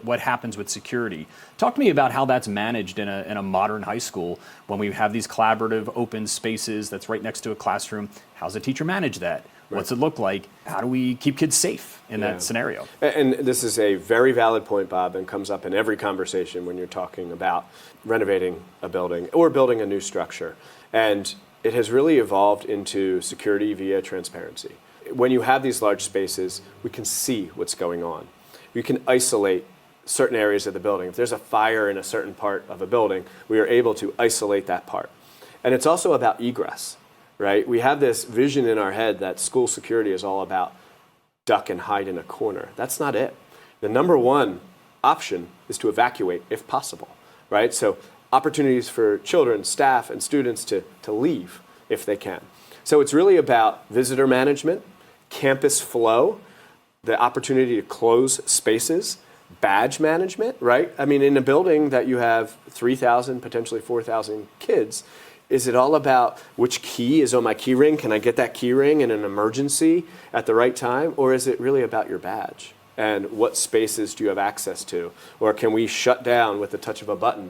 what happens with security. Talk to me about how that's managed in a modern high school when we have these collaborative open spaces that's right next to a classroom. How's a teacher manage that? Right. What's it look like? How do we keep kids safe in that scenario? And this is a very valid point, Bob, and comes up in every conversation when you're talking about renovating a building or building a new structure. And it has really evolved into security via transparency. When you have these large spaces, we can see what's going on. We can isolate certain areas of the building. If there's a fire in a certain part of a building, we are able to isolate that part. And it's also about egress, right? We have this vision in our head that school security is all about duck and hide in a corner. That's not it. The number one option is to evacuate if possible, right? So opportunities for children, staff, and students to leave if they can. So it's really about visitor management, campus flow, the opportunity to close spaces, badge management, right? I mean, in a building that you have 3,000, potentially 4,000 kids, is it all about which key is on my key ring? Can I get that key ring in an emergency at the right time? Or is it really about your badge? And what spaces do you have access to? Or can we shut down with the touch of a button